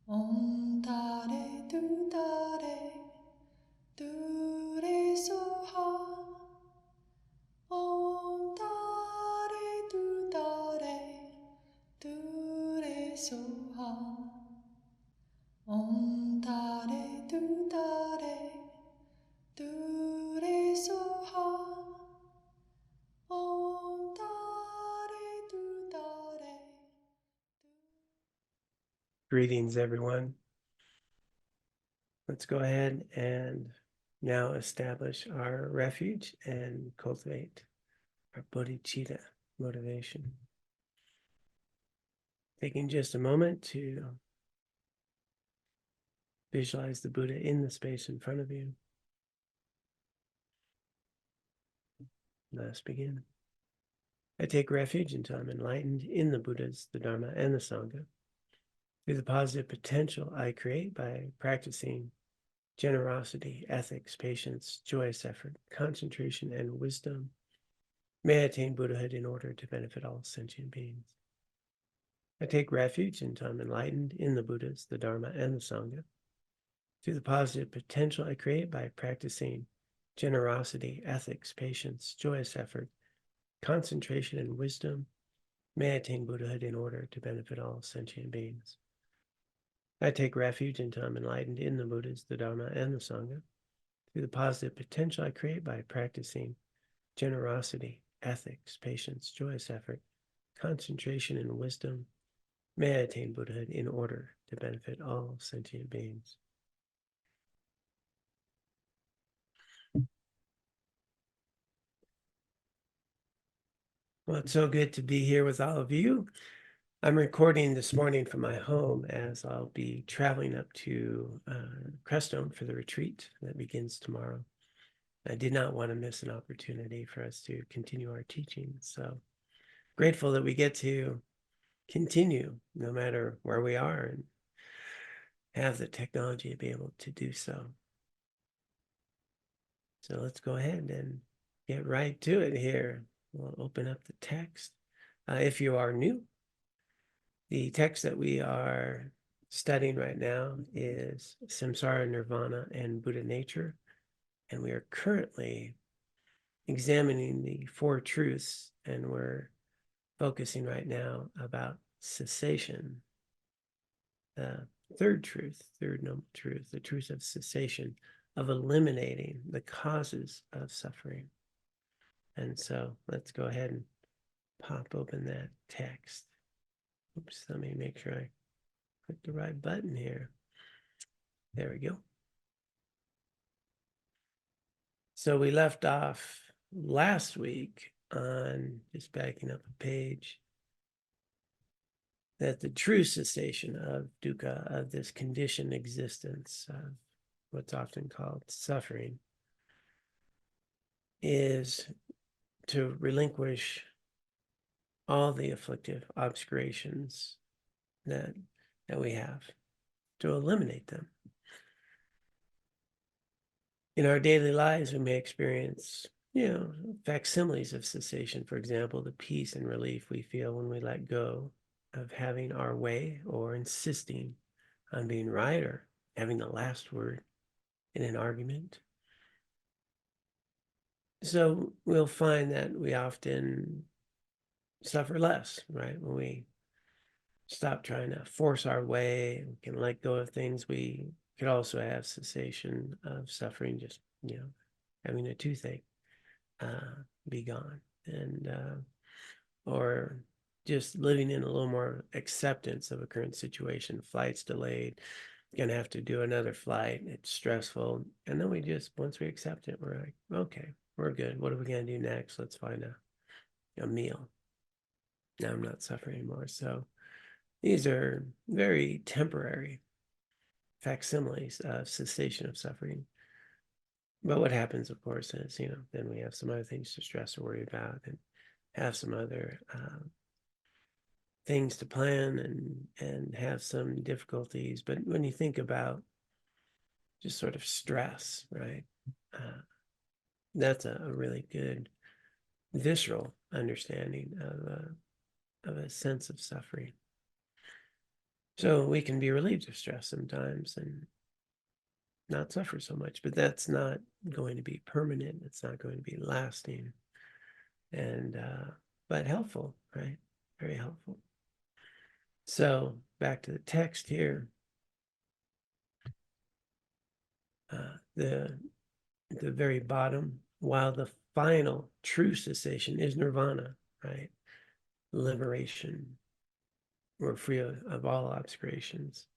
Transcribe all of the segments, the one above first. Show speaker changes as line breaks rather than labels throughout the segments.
Om Tare Tu Tare Tu Re Soha. Om Tare Tu Tare Tu Re Soha. Om Tare Tu Tare Tu Re Soha. Om Tare Tu Tare.
Greetings, everyone. Let's go ahead and now establish our refuge and cultivate our bodhicitta motivation. Taking just a moment to visualize the Buddha in the space in front of you. Let's begin. I take refuge until I'm enlightened in the Buddhas, the Dharma, and the Sangha. Through the positive potential I create by practicing generosity, ethics, patience, joyous effort, concentration, and wisdom, may I attain Buddhahood in order to benefit all sentient beings. I take refuge until I'm enlightened in the Buddhas, the Dharma, and the Sangha. Through the positive potential I create by practicing generosity, ethics, patience, joyous effort, concentration, and wisdom, may I attain Buddhahood in order to benefit all sentient beings. I take refuge until I'm enlightened in the Buddhas, the Dharma, and the Sangha. Through the positive potential I create by practicing generosity, ethics, patience, joyous effort, concentration, and wisdom, may I attain Buddhahood in order to benefit all sentient beings. Well, it's so good to be here with all of you. I'm recording this morning from my home as I'll be traveling up to Crestone for the retreat that begins tomorrow. I did not want to miss an opportunity for us to continue our teaching. So grateful that we get to continue no matter where we are and have the technology to be able to do so. So let's go ahead and get right to it here. We'll open up the text. If you are new, the text that we are studying right now is Samsara, Nirvana, and Buddha Nature. And we are currently examining the Four Truths, and we're focusing right now about cessation. Third truth, third noble truth, the truth of cessation, of eliminating the causes of suffering. And so let's go ahead and pop open that text. Oops, let me make sure I click the right button here. There we go. So we left off last week on, just backing up a page, that the true cessation of dukkha, of this conditioned existence, of what's often called suffering, is to relinquish all the afflictive obscurations that we have, to eliminate them. In our daily lives, we may experience, facsimiles of cessation. For example, the peace and relief we feel when we let go of having our way or insisting on being right or having the last word in an argument. So we'll find that we often suffer less, right? When we stop trying to force our way, we can let go of things. We could also have cessation of suffering, just, having a toothache be gone, and or just living in a little more acceptance of a current situation. Flight's delayed, gonna have to do another flight, it's stressful, and then we just, once we accept it, we're like, okay, we're good. What are we gonna do next? Let's find a meal. Now I'm not suffering anymore. So these are very temporary facsimiles of cessation of suffering. But what happens, of course, is, then we have some other things to stress or worry about, and have some other things to plan, and have some difficulties. But when you think about just sort of stress, right, that's a really good visceral understanding of a sense of suffering. So we can be relieved of stress sometimes and not suffer so much, but that's not going to be permanent. It's not going to be lasting, and but helpful, right? Very helpful. So back to the text here. The very bottom, while the final true cessation is nirvana, right? Liberation. We're free of all obscurations.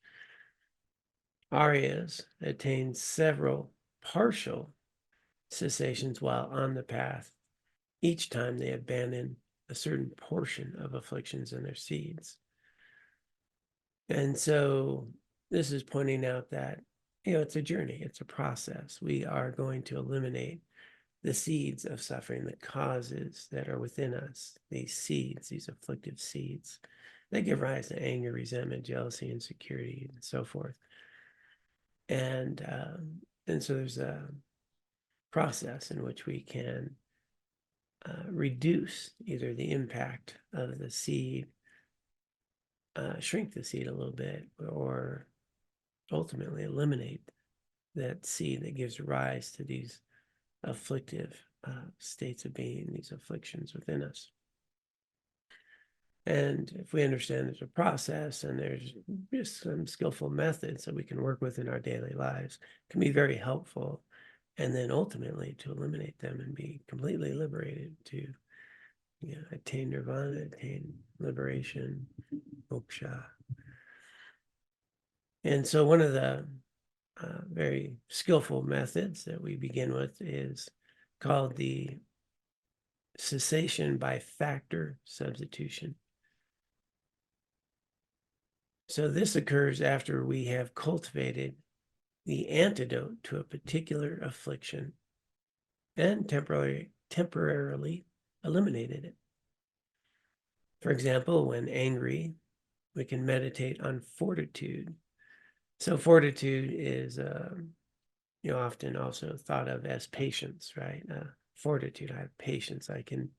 Aryas attain several partial cessations while on the path, each time they abandon a certain portion of afflictions and their seeds. And so this is pointing out that, it's a journey, it's a process. We are going to eliminate the seeds of suffering, the causes that are within us, these seeds, these afflictive seeds that give rise to anger, resentment, jealousy, insecurity, and so forth. And so there's a process in which we can reduce either the impact of the seed, shrink the seed a little bit, or ultimately eliminate that seed that gives rise to these afflictive states of being, these afflictions within us. And if we understand there's a process and there's just some skillful methods that we can work with in our daily lives, it can be very helpful. And then ultimately to eliminate them and be completely liberated, to attain nirvana, attain liberation, moksha. And so one of the very skillful methods that we begin with is called the cessation by factor substitution. So this occurs after we have cultivated the antidote to a particular affliction and temporarily eliminated it. For example, when angry, we can meditate on fortitude. So fortitude is, often also thought of as patience, right? Fortitude, I have patience. I can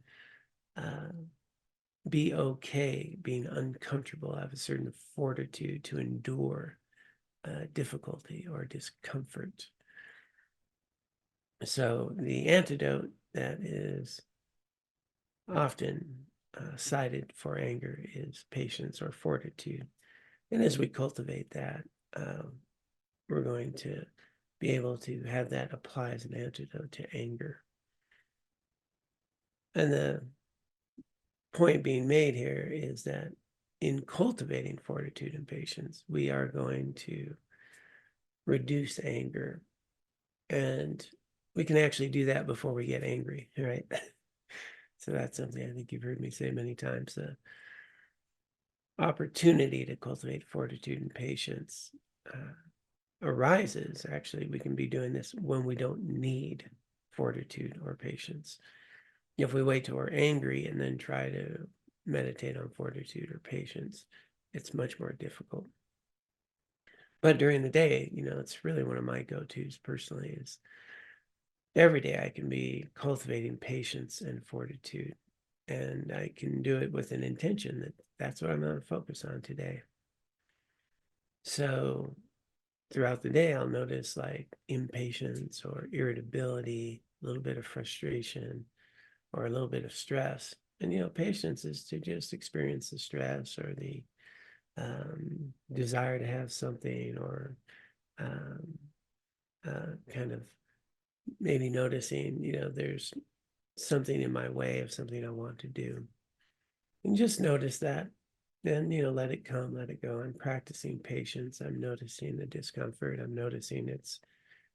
be okay being uncomfortable. I have a certain fortitude to endure difficulty or discomfort. So the antidote that is often cited for anger is patience or fortitude. And as we cultivate that, we're going to be able to have that apply as an antidote to anger. And the point being made here is that in cultivating fortitude and patience, we are going to reduce anger. And we can actually do that before we get angry, right? So that's something I think you've heard me say many times. The opportunity to cultivate fortitude and patience arises. Actually, we can be doing this when we don't need fortitude or patience. If we wait till we're angry and then try to meditate on fortitude or patience, it's much more difficult. But during the day, it's really one of my go-tos personally, is every day I can be cultivating patience and fortitude, and I can do it with an intention that that's what I'm going to focus on today. So throughout the day, I'll notice like impatience or irritability, a little bit of frustration, or a little bit of stress. And patience is to just experience the stress or the desire to have something, or kind of maybe noticing, there's something in my way of something I want to do. And just notice that. Then, let it come, let it go. I'm practicing patience. I'm noticing the discomfort. I'm noticing it's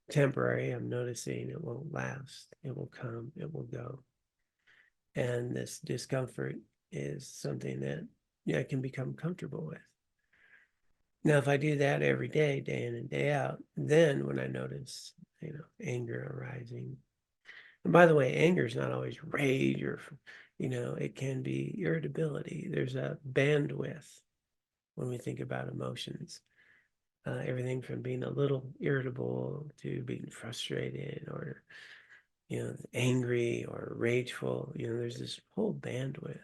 temporary. I'm noticing it won't last. It will come, it will go. And this discomfort is something that I can become comfortable with. Now, if I do that every day, day in and day out, then when I notice, anger arising, and by the way, anger is not always rage, or, it can be irritability. There's a bandwidth when we think about emotions. Everything from being a little irritable to being frustrated, or, angry or rageful. There's this whole bandwidth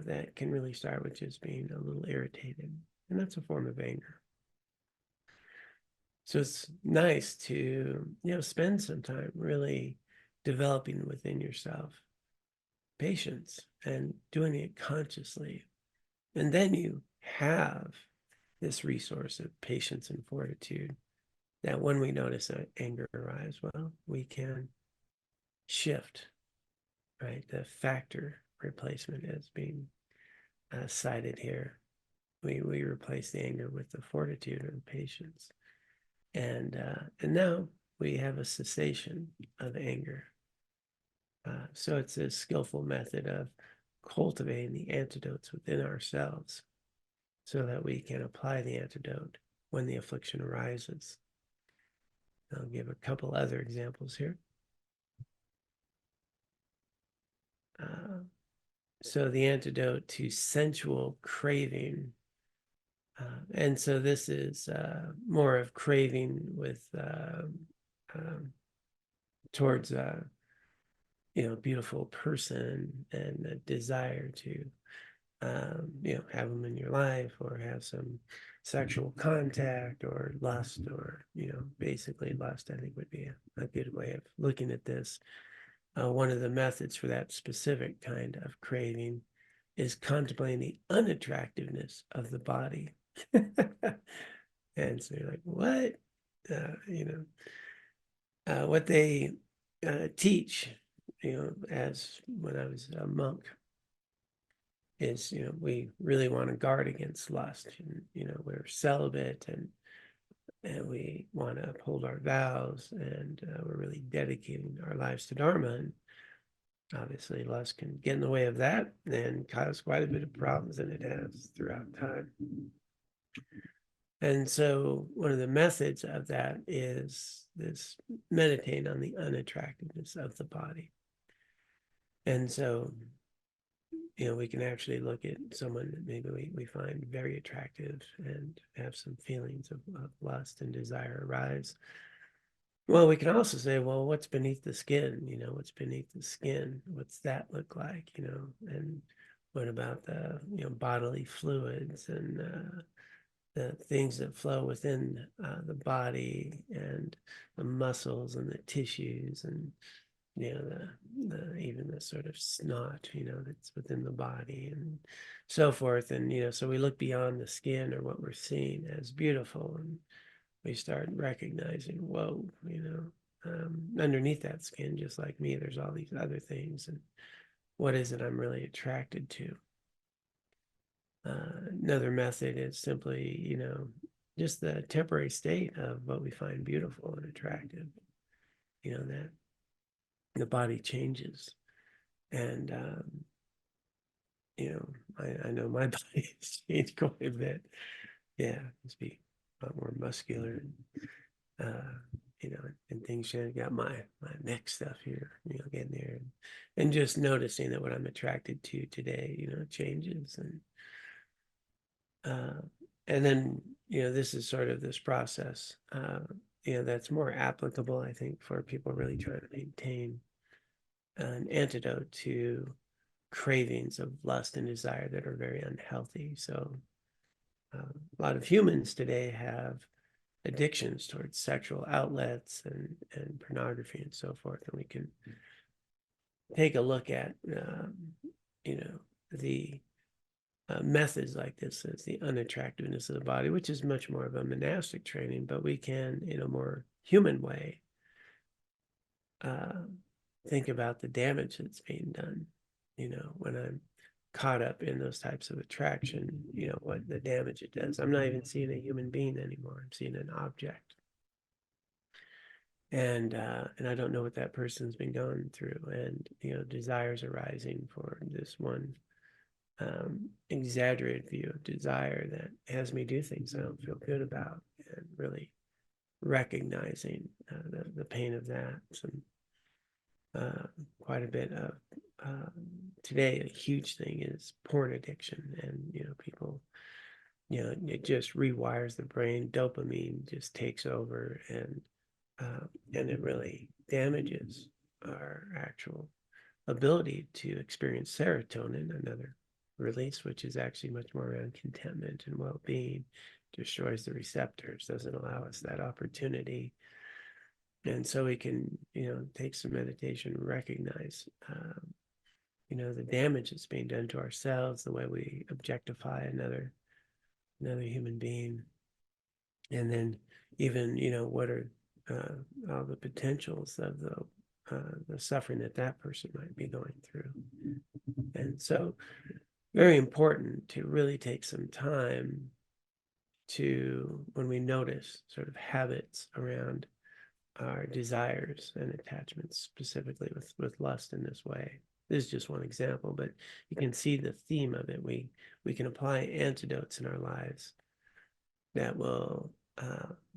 that can really start with just being a little irritated. and that's a form of anger. So it's nice to, spend some time really developing within yourself patience and doing it consciously. And then you have this resource of patience and fortitude that when we notice that anger arise, well, we can shift, right? The factor replacement is being cited here. We replace the anger with the fortitude and patience. And now we have a cessation of anger. So it's a skillful method of cultivating the antidotes within ourselves so that we can apply the antidote when the affliction arises. I'll give a couple other examples here. So the antidote to sensual craving, and so this is more of craving with towards a beautiful person and a desire to have them in your life or have some sexual contact or lust, or basically lust, I think would be a good way of looking at this. One of the methods for that specific kind of craving is contemplating the unattractiveness of the body. And so you're like, what? What they teach, as when I was a monk, is, we really want to guard against lust. And, we're celibate and we want to uphold our vows, and we're really dedicating our lives to Dharma. And obviously lust can get in the way of that and cause quite a bit of problems, and it has throughout time. And so one of the methods of that is this meditating on the unattractiveness of the body. And so, we can actually look at someone that maybe we find very attractive and have some feelings of lust and desire arise. Well, we can also say, well, what's beneath the skin? What's beneath the skin? What's that look like? And what about the, bodily fluids and the things that flow within the body and the muscles and the tissues and even the sort of snot that's within the body and so forth. And so we look beyond the skin or what we're seeing as beautiful, and we start recognizing, whoa, underneath that skin, just like me, there's all these other things, and what is it I'm really attracted to? Another method is simply, just the temporary state of what we find beautiful and attractive, that the body changes. And, I know my body has changed quite a bit. Yeah, it's be a lot more muscular, and things. Got my neck stuff here, getting there, and just noticing that what I'm attracted to today, changes. And then, this is sort of this process, that's more applicable, I think, for people really trying to maintain an antidote to cravings of lust and desire that are very unhealthy. So a lot of humans today have addictions towards sexual outlets and pornography and so forth. And we can take a look at, the methods like this as the unattractiveness of the body, which is much more of a monastic training, but we can, in a more human way, think about the damage that's being done, when I'm caught up in those types of attraction, what the damage it does. I'm not even seeing a human being anymore. I'm seeing an object. And I don't know what that person's been going through. And, desires arising for this one exaggerated view of desire that has me do things I don't feel good about, and really recognizing the pain of that. Some quite a bit of today, a huge thing is porn addiction, and people, it just rewires the brain. Dopamine just takes over, and it really damages our actual ability to experience serotonin, another release, which is actually much more around contentment and well-being, destroys the receptors, doesn't allow us that opportunity. And so we can, take some meditation, recognize, the damage that's being done to ourselves, the way we objectify another human being. And then even, what are all the potentials of the suffering that person might be going through. And so very important to really take some time to, when we notice sort of habits around our desires and attachments, specifically with lust in this way. This is just one example, but you can see the theme of it. We can apply antidotes in our lives that will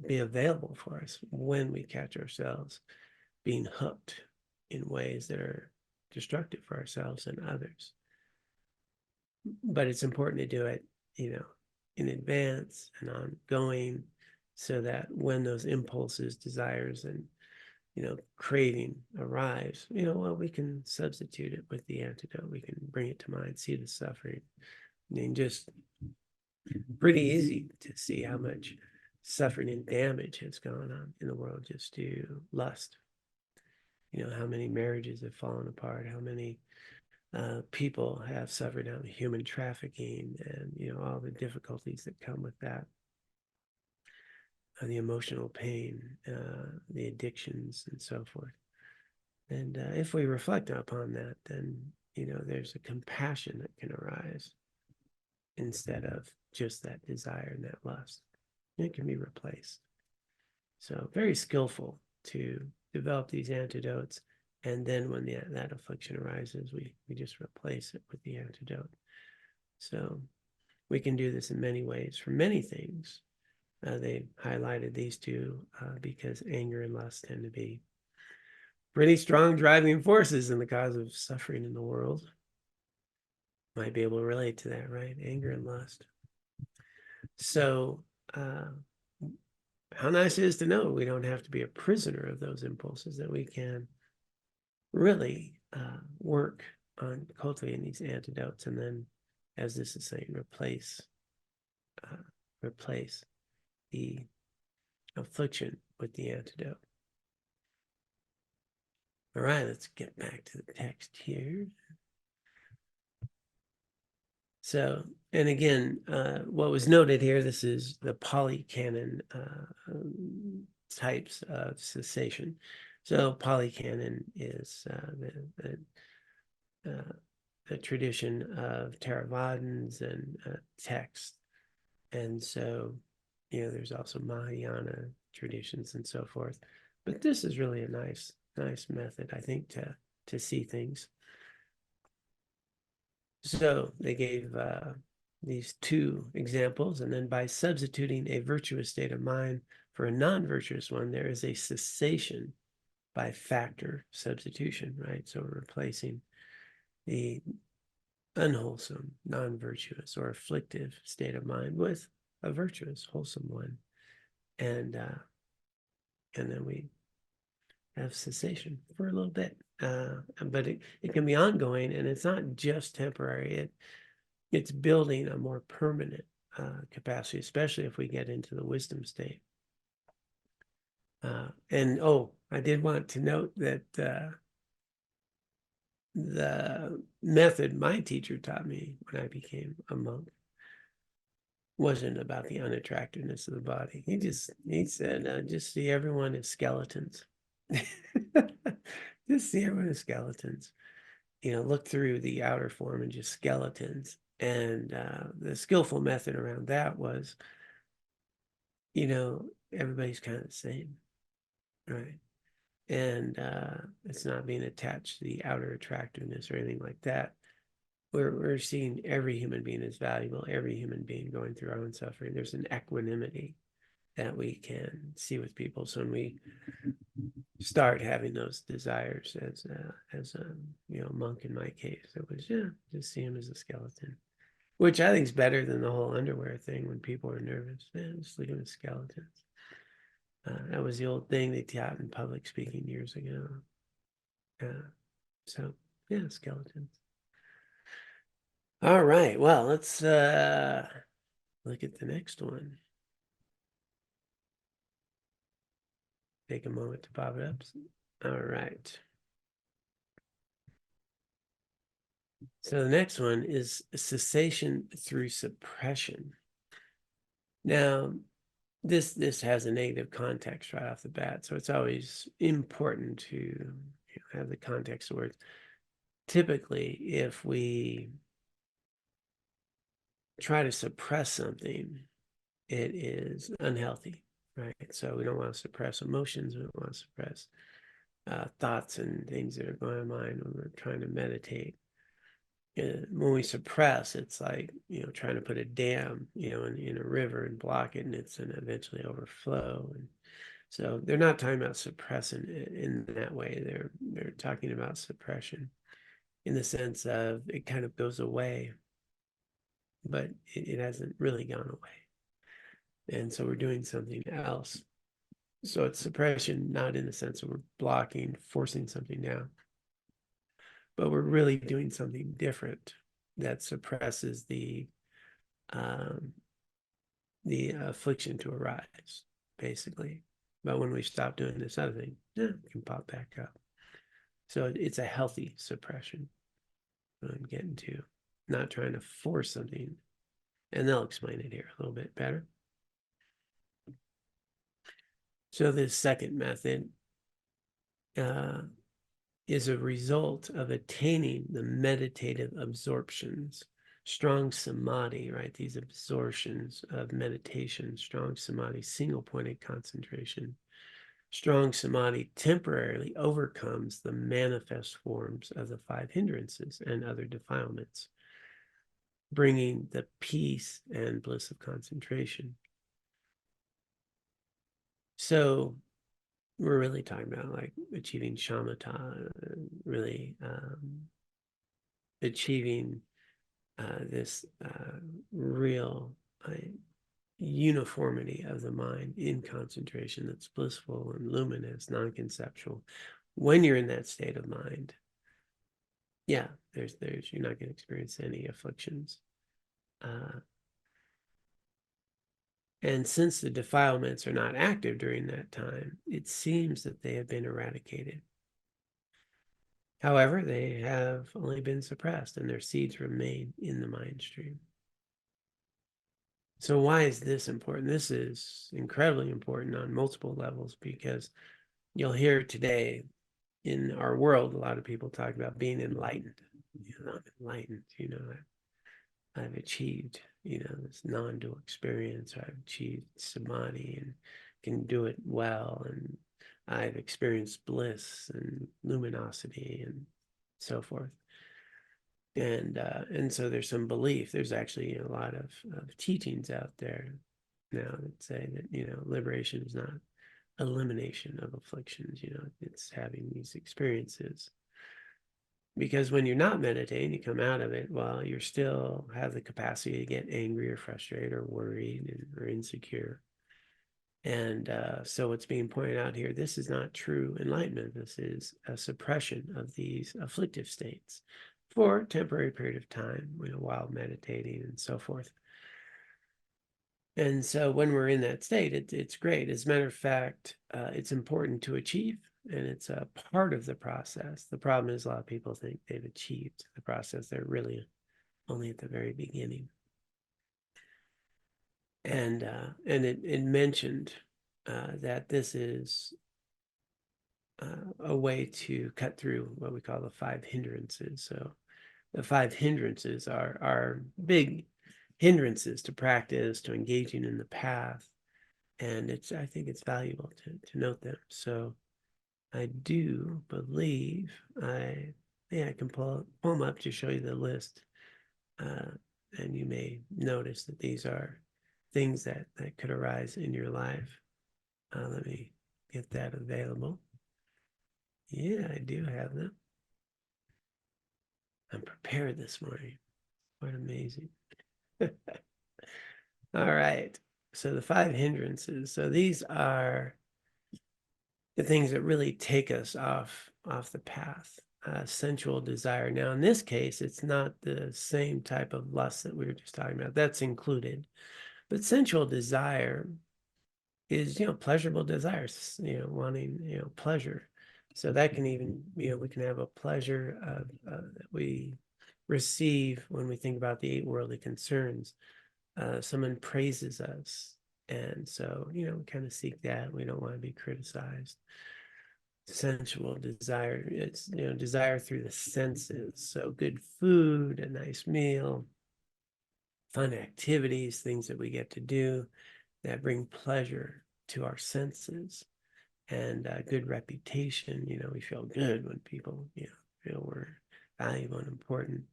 be available for us when we catch ourselves being hooked in ways that are destructive for ourselves and others. But it's important to do it, in advance and ongoing, so that when those impulses, desires, and craving arrives, we can substitute it with the antidote. We can bring it to mind, see the suffering. I mean, just pretty easy to see how much suffering and damage has gone on in the world just to lust. How many marriages have fallen apart, how many people have suffered out human trafficking, and all the difficulties that come with that, the emotional pain, the addictions, and so forth. And if we reflect upon that, then there's a compassion that can arise instead of just that desire and that lust. It can be replaced. So very skillful to develop these antidotes. And then when that affliction arises, we just replace it with the antidote. So we can do this in many ways for many things. They highlighted these two because anger and lust tend to be pretty strong driving forces in the cause of suffering in the world. Might be able to relate to that, right? Anger and lust. So how nice it is to know we don't have to be a prisoner of those impulses, that we can really work on cultivating these antidotes, and then, as this is saying, replace the affliction with the antidote. All right, let's get back to the text here. So, and again, what was noted here, this is the polycanon types of cessation. So polycanon is the tradition of Theravadins and texts. And so, there's also Mahayana traditions and so forth. But this is really a nice method, I think, to see things. So they gave these two examples, and then by substituting a virtuous state of mind for a non-virtuous one, there is a cessation by factor substitution, right? So we're replacing the unwholesome, non-virtuous, or afflictive state of mind with a virtuous, wholesome one. And then we have cessation for a little bit. But it can be ongoing, and it's not just temporary. It's building a more permanent capacity, especially if we get into the wisdom state. And I did want to note that the method my teacher taught me when I became a monk wasn't about the unattractiveness of the body. He said, just see everyone as skeletons. Just see everyone as skeletons. Look through the outer form and just skeletons. And the skillful method around that was, everybody's kind of the same, right? And it's not being attached to the outer attractiveness or anything like that. We're seeing every human being as valuable, every human being going through our own suffering. There's an equanimity that we can see with people. So when we start having those desires as a monk in my case, it was, just see him as a skeleton, which I think is better than the whole underwear thing when people are nervous. Just look at the skeletons. That was the old thing they taught in public speaking years ago. So, skeletons. All right, well, let's look at the next one. Take a moment to pop it up. All right. So the next one is cessation through suppression. Now, this has a negative context right off the bat, so it's always important to have the context of words. Typically, if we try to suppress something, it is unhealthy, right? So we don't want to suppress emotions. We don't want to suppress thoughts and things that are going on mind when we're trying to meditate. When we suppress, it's like, trying to put a dam, in a river and block it, and it's going to eventually overflow. And so they're not talking about suppressing in that way. They're talking about suppression in the sense of it kind of goes away, but it hasn't really gone away. And so we're doing something else. So it's suppression, not in the sense of we're blocking, forcing something down, but we're really doing something different that suppresses the affliction to arise, basically. But when we stop doing this other thing, it can pop back up. So it's a healthy suppression. I'm getting to, not trying to force something. And they'll explain it here a little bit better. So this second method is a result of attaining the meditative absorptions, strong samadhi, right? These absorptions of meditation, strong samadhi, single-pointed concentration. Strong samadhi temporarily overcomes the manifest forms of the 5 hindrances and other defilements, bringing the peace and bliss of concentration. So we're really talking about like achieving shamatha, really achieving this real uniformity of the mind in concentration that's blissful and luminous, non-conceptual. When you're in that state of mind, yeah, there's you're not going to experience any afflictions. And since the defilements are not active during that time, it seems that they have been eradicated. However, they have only been suppressed and their seeds remain in the mind stream. So why is this important? This is incredibly important on multiple levels, because you'll hear today in our world, a lot of people talk about being enlightened. I'm enlightened, I've achieved, this non-dual experience. I've achieved samadhi and can do it well. And I've experienced bliss and luminosity and so forth. And so there's some belief. There's actually a lot of teachings out there now that say that, liberation is not elimination of afflictions, it's having these experiences. Because when you're not meditating, you come out of it, well, you still have the capacity to get angry or frustrated or worried or insecure. And so what's being pointed out here, this is not true enlightenment. This is a suppression of these afflictive states for a temporary period of time, while meditating and so forth. And so when we're in that state, it's great. As a matter of fact, it's important to achieve, and it's a part of the process. The problem is a lot of people think they've achieved the process. They're really only at the very beginning. And it mentioned that this is a way to cut through what we call the 5 hindrances. So the 5 hindrances are big hindrances to practice, to engaging in the path. And I think it's valuable to note them. So I do believe I can pull them up to show you the list. And you may notice that these are things that could arise in your life. Let me get that available. Yeah, I do have them. I'm prepared this morning. Quite amazing. All right. So the 5 hindrances. So these are the things that really take us off the path. sensual desire. Now, in this case, it's not the same type of lust that we were just talking about. That's included. But sensual desire is, pleasurable desires, wanting, pleasure. So that can even, we can have a pleasure that we receive when we think about the 8 worldly concerns. Someone praises us. And so, we kind of seek that. We don't want to be criticized. Sensual desire, it's, desire through the senses. So good food, a nice meal, fun activities, things that we get to do that bring pleasure to our senses, and good reputation. We feel good when people, feel we're valuable and important.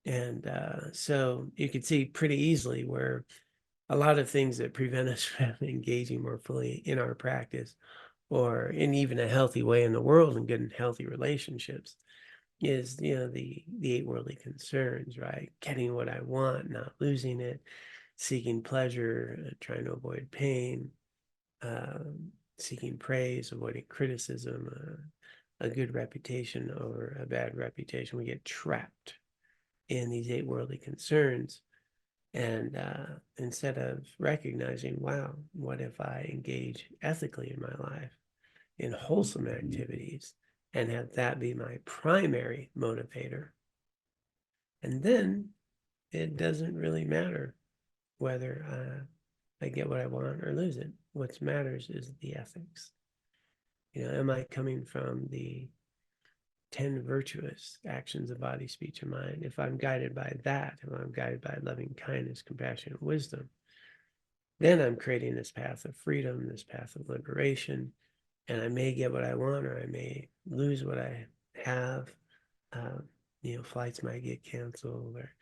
And so you can see pretty easily where a lot of things that prevent us from engaging more fully in our practice or in even a healthy way in the world and good and healthy relationships is, the 8 worldly concerns, right? Getting what I want, not losing it, seeking pleasure, trying to avoid pain, seeking praise, avoiding criticism, a good reputation over a bad reputation. We get trapped in these 8 worldly concerns. And instead of recognizing, wow, what if I engage ethically in my life, in wholesome activities, and have that be my primary motivator? And then it doesn't really matter whether I get what I want or lose it. What matters is the ethics. Am I coming from the 10 virtuous actions of body, speech, and mind? If I'm guided by that, if I'm guided by loving kindness, compassion, and wisdom, then I'm creating this path of freedom, this path of liberation, and I may get what I want or I may lose what I have. Flights might get canceled, or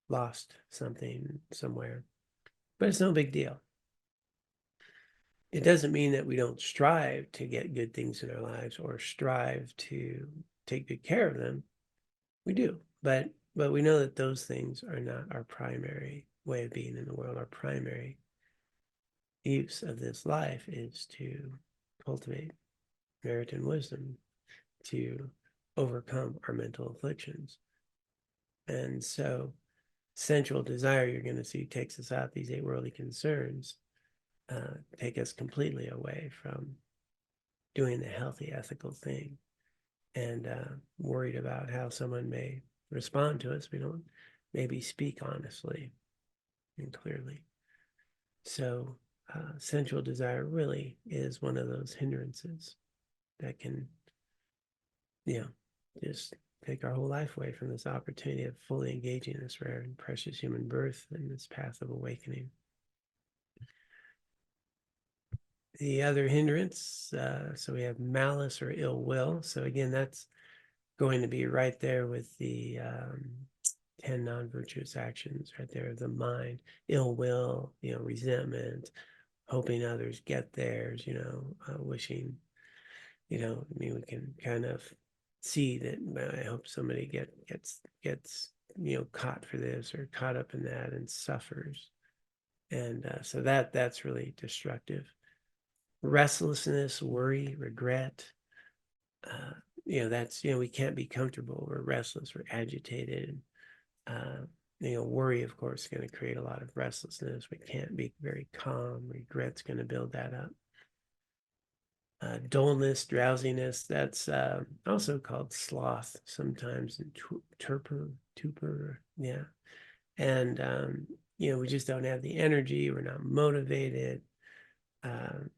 lost something somewhere, but it's no big deal. It doesn't mean that we don't strive to get good things in our lives or strive to take good care of them. We do, but we know that those things are not our primary way of being in the world. Our primary use of this life is to cultivate merit and wisdom, to overcome our mental afflictions. And so sensual desire, you're going to see, takes us out. These 8 worldly concerns take us completely away from doing the healthy, ethical thing, and worried about how someone may respond to us. We don't maybe speak honestly and clearly. So sensual desire really is one of those hindrances that can, just take our whole life away from this opportunity of fully engaging in this rare and precious human birth and this path of awakening. The other hindrance, so we have malice or ill will. So again, that's going to be right there with the 10 non-virtuous actions right there of the mind. Ill will, resentment, hoping others get theirs, wishing, we can kind of see that I hope somebody gets caught for this or caught up in that and suffers. And so that's really destructive. Restlessness, worry, regret, that's, we can't be comfortable. We're restless, we're agitated. Worry, of course, is going to create a lot of restlessness. We can't be very calm. Regret's going to build that up. Dullness, drowsiness, that's also called sloth sometimes, and torpor, yeah. And, we just don't have the energy. We're not motivated. And,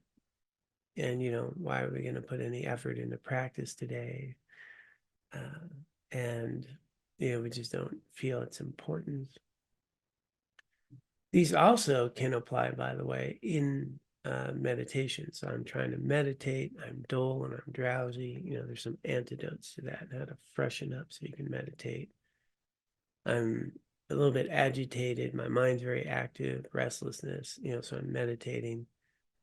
why are we going to put any effort into practice today? And, we just don't feel its importance. These also can apply, by the way, in meditation. So I'm trying to meditate, I'm dull and I'm drowsy. There's some antidotes to that, how to freshen up so you can meditate. I'm a little bit agitated, my mind's very active, restlessness, so I'm meditating.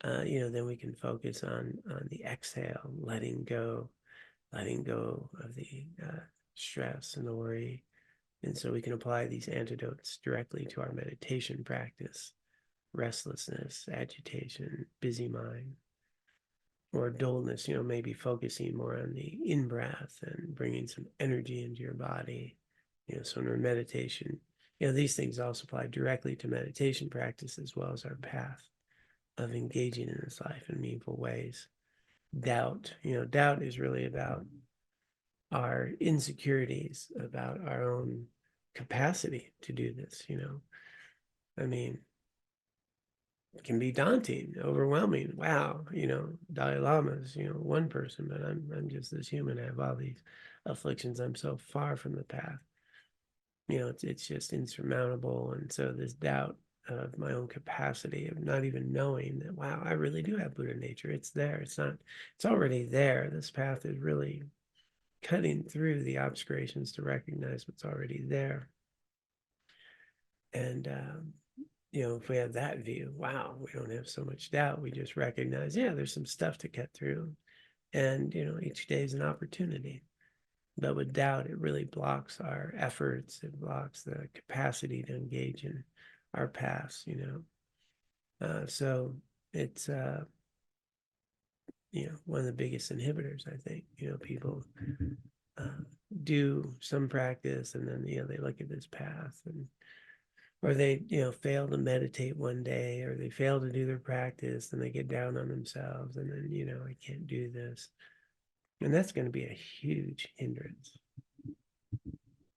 Then we can focus on the exhale, letting go of the stress and the worry. And so we can apply these antidotes directly to our meditation practice: restlessness, agitation, busy mind. or dullness, maybe focusing more on the in-breath and bringing some energy into your body. So in our meditation, these things also apply directly to meditation practice as well as our path of engaging in this life in meaningful ways. Doubt is really about our insecurities, about our own capacity to do this. I mean, it can be daunting, overwhelming. Wow, Dalai Lama is, one person, but I'm just this human. I have all these afflictions. I'm so far from the path. It's just insurmountable. And so this doubt of my own capacity, of not even knowing that, wow, I really do have Buddha nature. It's there. It's already there. This path is really cutting through the obscurations to recognize what's already there. And if we have that view, wow, we don't have so much doubt. We just recognize, yeah, there's some stuff to cut through. And, each day is an opportunity. But with doubt, it really blocks our efforts. It blocks the capacity to engage in our paths, so it's, one of the biggest inhibitors, I think. People do some practice and then, they look at this path and or they fail to meditate one day, or they fail to do their practice and they get down on themselves and then I can't do this, and that's going to be a huge hindrance.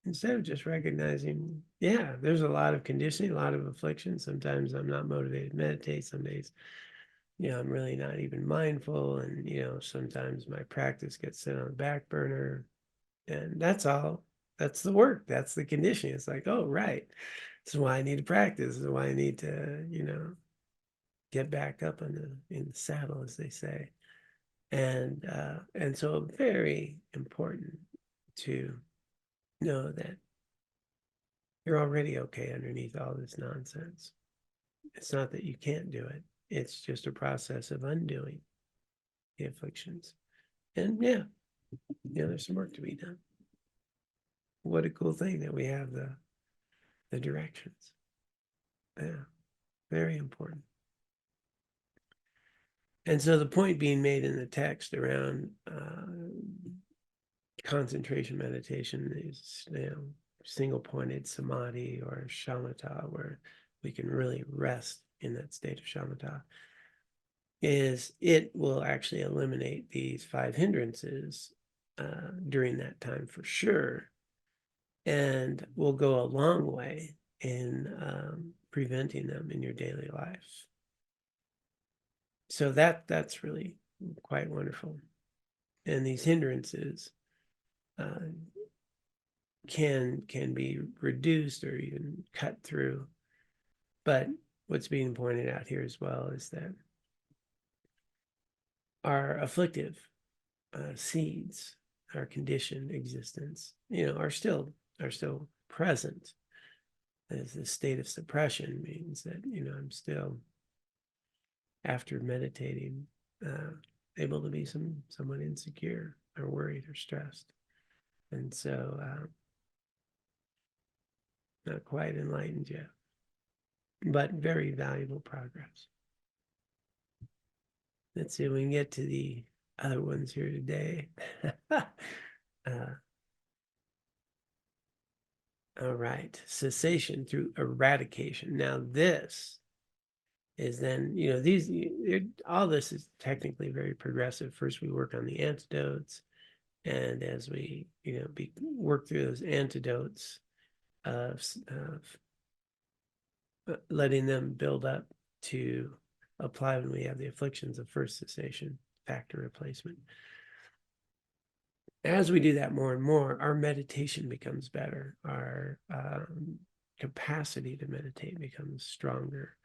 Instead of just recognizing, yeah, there's a lot of conditioning, a lot of affliction. Sometimes I'm not motivated to meditate. Some days I'm really not even mindful, and sometimes my practice gets set on the back burner, and that's all. That's the work. That's the conditioning. It's like, oh, right. This is why I need to practice. This is why I need to, get back up in the saddle, as they say. And so very important to know that you're already okay underneath all this nonsense. It's not that you can't do it. It's just a process of undoing the afflictions. And yeah, there's some work to be done. What a cool thing that we have the directions. Yeah, very important. And so the point being made in the text around concentration meditation is, single-pointed samadhi or shamatha, where we can really rest in that state of shamatha, is it will actually eliminate these 5 hindrances during that time for sure, and will go a long way in preventing them in your daily life. So that's really quite wonderful. And these hindrances can be reduced or even cut through. But what's being pointed out here as well is that our afflictive seeds, our conditioned existence, are still present. As the state of suppression means that I'm still, after meditating, able to be somewhat insecure or worried or stressed, and so not quite enlightened yet, but very valuable progress. Let's see if we can get to the other ones here today. All right, cessation through eradication. Now this is then, all this is technically very progressive. First we work on the antidotes, and as we work through those antidotes of letting them build up to apply when we have the afflictions of first cessation, factor replacement. As we do that more and more, our meditation becomes better. Our capacity to meditate becomes stronger.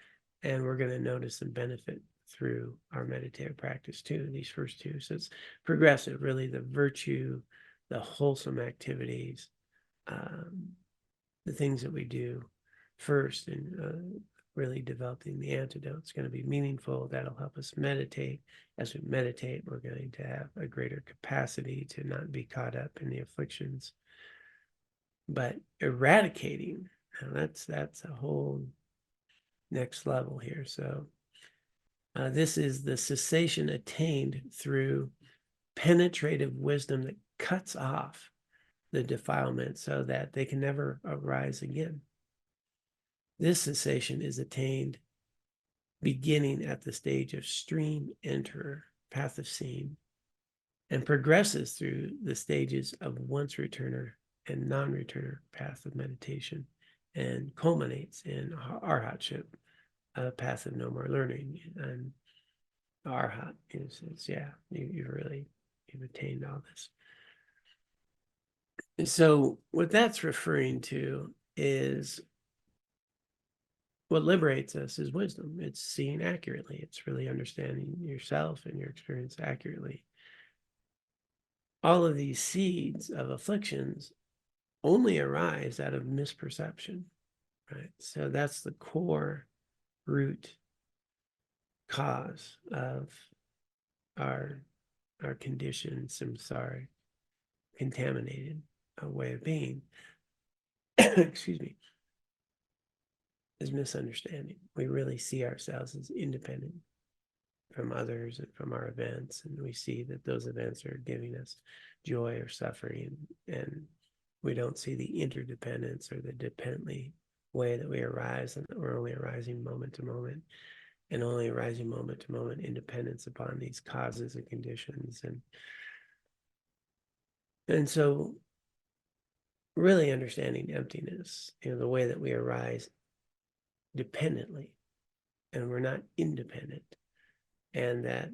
And we're going to notice some benefit through our meditative practice too, these first two. So it's progressive, really, the virtue, the wholesome activities, the things that we do first in really developing the antidote. It's going to be meaningful. That'll help us meditate. As we meditate, we're going to have a greater capacity to not be caught up in the afflictions. But eradicating, now that's a whole next level here. So This is the cessation attained through penetrative wisdom that cuts off the defilement so that they can never arise again. This cessation is attained beginning at the stage of stream enterer, path of seeing, and progresses through the stages of once returner and non-returner path of meditation, and culminates in arhatship, a path of no more learning. And arhat is yeah, you've attained all this. And so what that's referring to is what liberates us is wisdom. It's seeing accurately. It's really understanding yourself and your experience accurately. All of these seeds of afflictions only arise out of misperception, right? So that's the core root cause of our condition, samsara, contaminated way of being. Excuse me. Is misunderstanding. We really see ourselves as independent from others and from our events, and we see that those events are giving us joy or suffering, and we don't see the interdependence or the dependently way that we arise, and that we're only arising moment to moment, and only arising moment to moment independence upon these causes and conditions. And so really understanding emptiness, the way that we arise dependently, and we're not independent, and that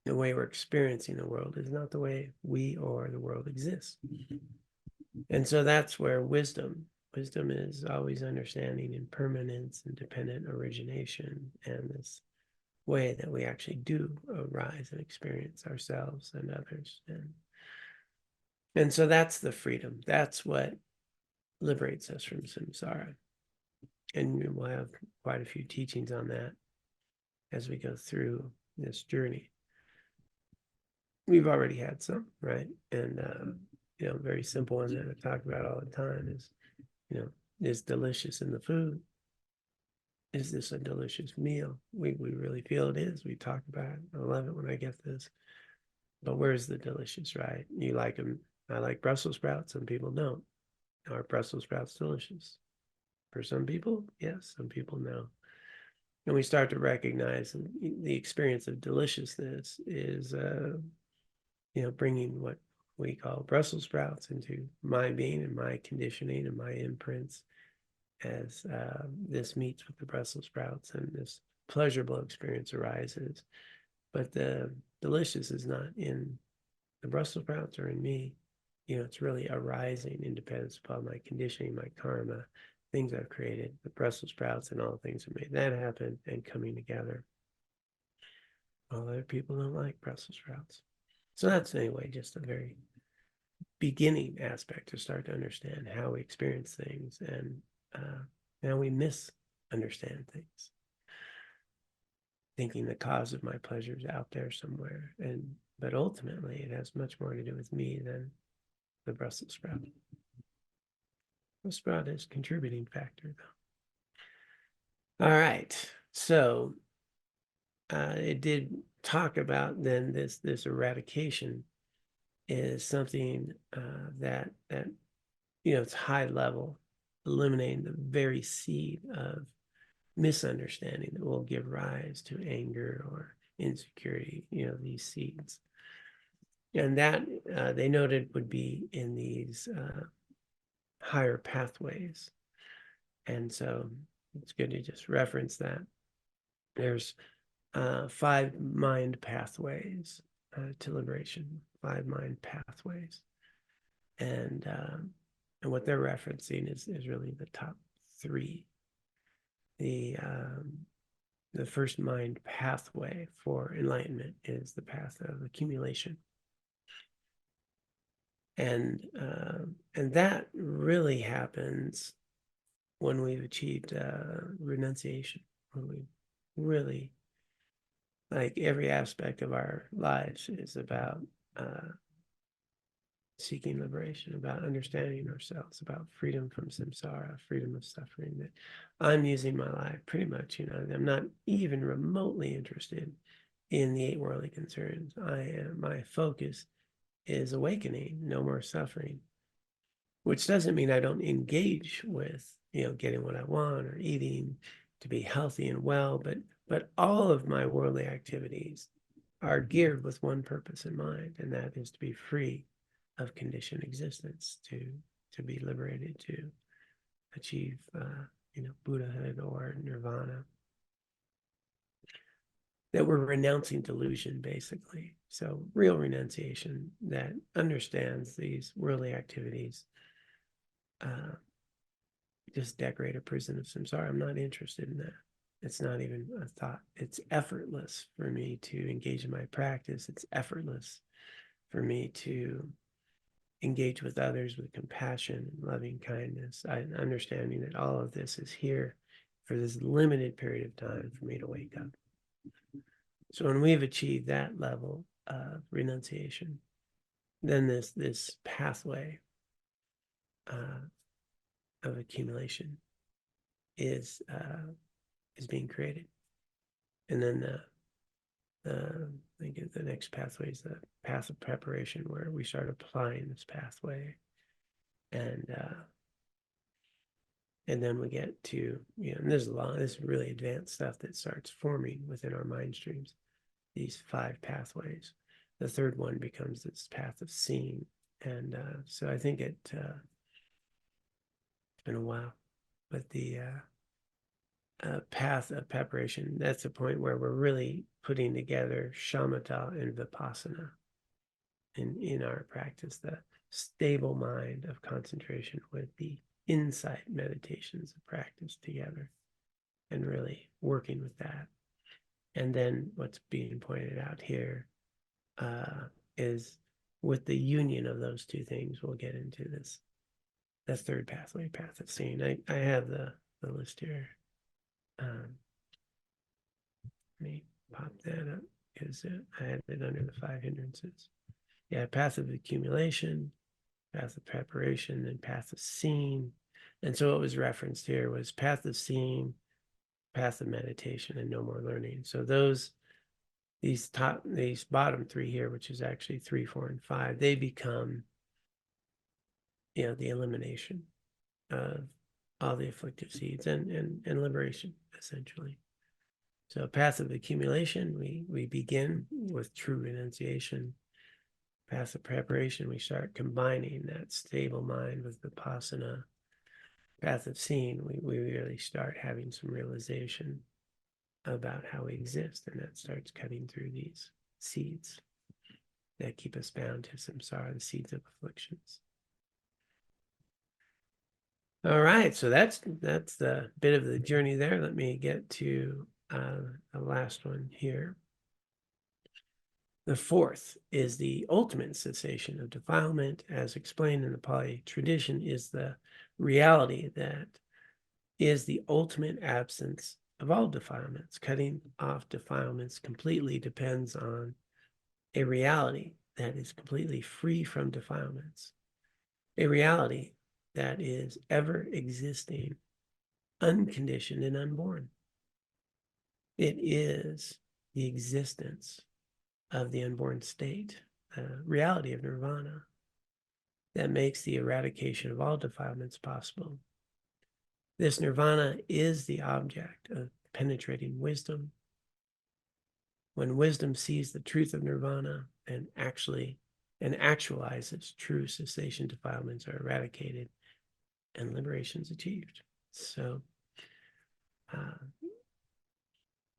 the way we're experiencing the world is not the way we or the world exists. And so that's where wisdom is always understanding impermanence and dependent origination, and this way that we actually do arise and experience ourselves and others. And so that's the freedom. That's what liberates us from samsara. And we'll have quite a few teachings on that as we go through this journey. We've already had some, right? And very simple one that I talk about all the time is, is delicious in the food. Is this a delicious meal? We really feel it is. We talk about it. I love it when I get this. But where's the delicious, right? You like them. I like Brussels sprouts. Some people don't. Are Brussels sprouts delicious? For some people, yes. Some people, no. And we start to recognize the experience of deliciousness is, bringing what we call Brussels sprouts into my being and my conditioning and my imprints as this meets with the Brussels sprouts, and this pleasurable experience arises. But the delicious is not in the Brussels sprouts or in me. It's really arising in dependence upon my conditioning, my karma, things I've created, the Brussels sprouts and all the things that made that happen, and coming together. All other people don't like Brussels sprouts. So that's, anyway, just a very beginning aspect to start to understand how we experience things, and how we misunderstand things, thinking the cause of my pleasure is out there somewhere. But ultimately, it has much more to do with me than the Brussels sprout. The sprout is a contributing factor, though. All right. So it did talk about then this eradication is something that it's high level, eliminating the very seed of misunderstanding that will give rise to anger or insecurity, these seeds. And that they noted would be in these higher pathways. And so it's good to just reference that. There's 5 mind pathways to liberation, 5 mind pathways. And what they're referencing is really the top 3. The first mind pathway for enlightenment is the path of accumulation. And that really happens when we've achieved renunciation, when we really, like, every aspect of our lives is about seeking liberation, about understanding ourselves, about freedom from samsara, freedom of suffering, that I'm using my life pretty much, I'm not even remotely interested in the 8 worldly concerns. My focus is awakening, no more suffering, which doesn't mean I don't engage with, getting what I want or eating to be healthy and well, but all of my worldly activities are geared with one purpose in mind, and that is to be free of conditioned existence, to be liberated, to achieve, Buddhahood or Nirvana. That we're renouncing delusion, basically. So real renunciation that understands these worldly activities just decorate a prison of samsara. I'm not interested in that. It's not even a thought. It's effortless for me to engage in my practice. It's effortless for me to engage with others with compassion and loving kindness. Understanding that all of this is here for this limited period of time for me to wake up. So when we've achieved that level of renunciation, then this pathway of accumulation is being created. And then I think the next pathway is the path of preparation, where we start applying this pathway, and then we get to, and there's this really advanced stuff that starts forming within our mind streams, these 5 pathways. The third one becomes this path of seeing. And so I think it's been a while, but the path of preparation, that's a point where we're really putting together shamatha and vipassana in our practice, the stable mind of concentration with the insight meditations of practice together, and really working with that. And then what's being pointed out here is with the union of those 2 things, we'll get into this, the third pathway, path of seeing. I have the list here. Let me pop that up, because I had it under the 5 hindrances. Yeah, path of accumulation, path of preparation, and path of seeing. And so what was referenced here was path of seeing, path of meditation, and no more learning. So these bottom 3 here, which is actually 3, 4, and 5, they become, the elimination of all the afflictive seeds and liberation, essentially. So path of accumulation, we begin with true renunciation. Path of preparation, we start combining that stable mind with vipassana. Path of seeing, we really start having some realization about how we exist, and that starts cutting through these seeds that keep us bound to samsara, the seeds of afflictions. All right, so that's the bit of the journey there. Let me get to the last one here. The 4th is the ultimate cessation of defilement, as explained in the Pali tradition, is the reality that is the ultimate absence of all defilements. Cutting off defilements completely depends on a reality that is completely free from defilements, a reality that is ever existing, unconditioned, and unborn. It is the existence of the unborn state, the reality of nirvana, that makes the eradication of all defilements possible. This nirvana is the object of penetrating wisdom. When wisdom sees the truth of nirvana and actualizes, true cessation defilements are eradicated and liberation is achieved. So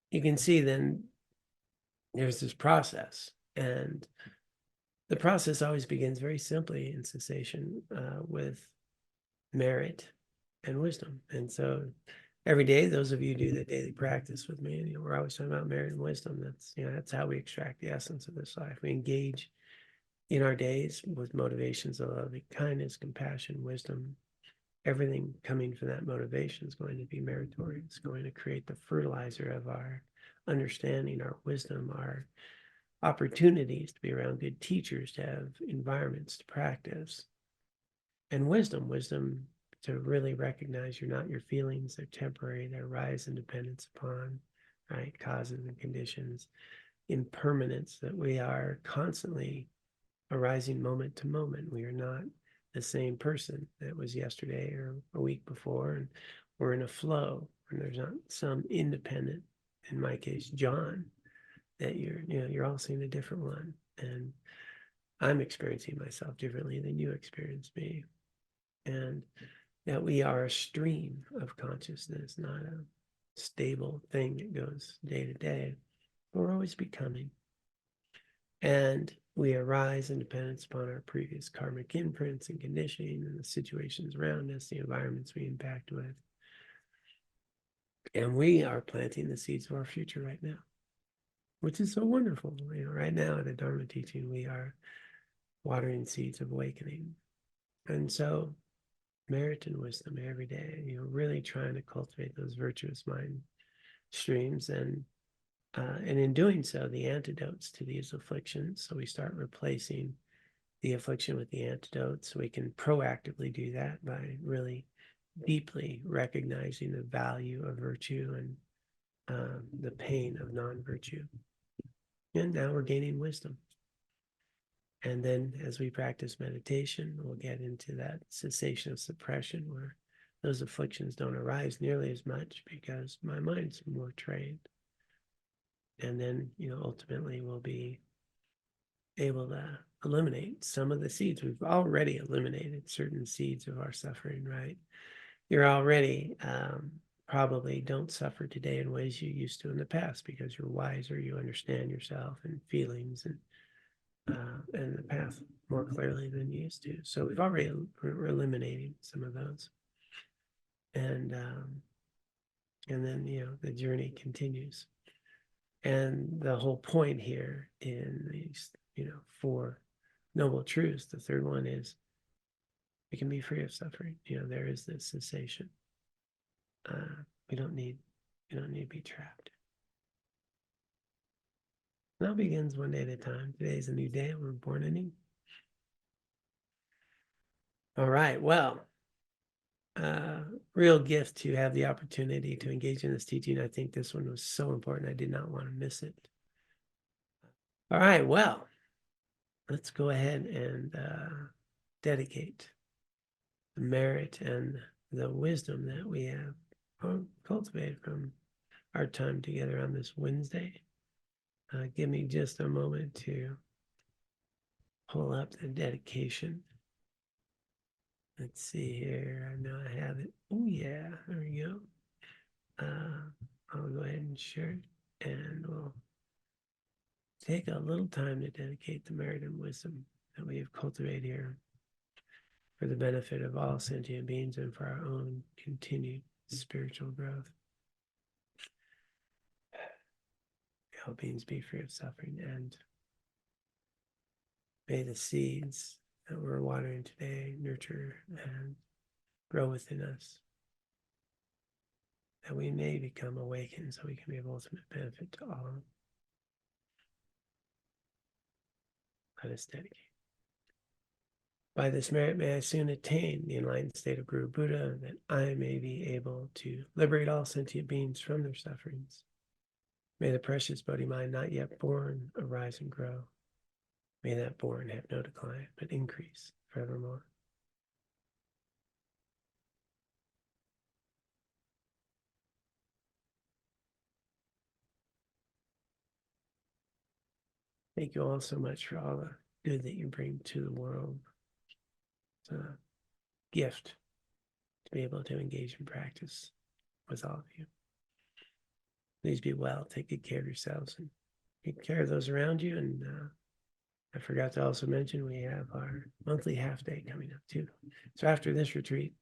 you can see then there's this process, and the process always begins very simply in cessation with merit and wisdom. And so every day, those of you who do the daily practice with me, we're always talking about merit and wisdom. That's how we extract the essence of this life. We engage in our days with motivations of loving kindness, compassion, wisdom. Everything coming from that motivation is going to be meritorious, going to create the fertilizer of our understanding, our wisdom, opportunities to be around good teachers, to have environments to practice. And wisdom to really recognize you're not your feelings, they're temporary, they arise in dependence upon, right, causes and conditions, impermanence, that we are constantly arising moment to moment. We are not the same person that was yesterday or a week before, and we're in a flow, and there's not some independent, in my case, John, that you're all seeing a different one, and I'm experiencing myself differently than you experience me, and that we are a stream of consciousness, not a stable thing that goes day to day. We're always becoming. And we arise in dependence upon our previous karmic imprints and conditioning and the situations around us, the environments we impact with. And we are planting the seeds of our future right now, which is so wonderful. Right now at the Dharma teaching, we are watering seeds of awakening. And so merit and wisdom every day, really trying to cultivate those virtuous mind streams, and in doing so, the antidotes to these afflictions. So we start replacing the affliction with the antidotes. We can proactively do that by really deeply recognizing the value of virtue and the pain of non-virtue. And now we're gaining wisdom. And then as we practice meditation, we'll get into that cessation of suppression, where those afflictions don't arise nearly as much because my mind's more trained. And then, ultimately we'll be able to eliminate some of the seeds. We've already eliminated certain seeds of our suffering, right? You're already probably don't suffer today in ways you used to in the past because you're wiser, you understand yourself and feelings and the path more clearly than you used to. So we're eliminating some of those. And then, the journey continues. And the whole point here in these, 4 noble truths, the third one is we can be free of suffering. There is this cessation. We don't need to be trapped. Now begins one day at a time. Today is a new day. We're born anew. All right. Well, real gift to have the opportunity to engage in this teaching. I think this one was so important. I did not want to miss it. All right. Well, let's go ahead and dedicate the merit and the wisdom that we have cultivated from our time together on this Wednesday. Give me just a moment to pull up the dedication. Let's see here. I know I have it. Oh, yeah. There we go. I'll go ahead and share it, and we'll take a little time to dedicate the merit and wisdom that we have cultivated here for the benefit of all sentient beings and for our own continued spiritual growth. May all beings be free of suffering, and may the seeds that we're watering today nurture and grow within us, that we may become awakened so we can be of ultimate benefit to all. Let us dedicate. By this merit may I soon attain the enlightened state of Guru Buddha, that I may be able to liberate all sentient beings from their sufferings. May the precious Bodhi mind not yet born arise and grow. May that born have no decline, but increase forevermore. Thank you all so much for all the good that you bring to the world. It's a gift to be able to engage in practice with all of you. Please be well. Take good care of yourselves and take care of those around you. And I forgot to also mention we have our monthly half day coming up too. So after this retreat,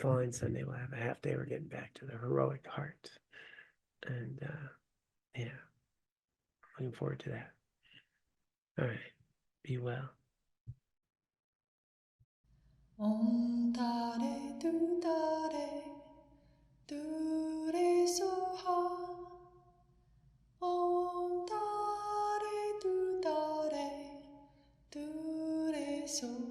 following Sunday, we'll have a half day. We're getting back to the heroic heart. And yeah, looking forward to that. All right. Be well.
Om Tare Tu Tare Tu Re So Ha Om Tare so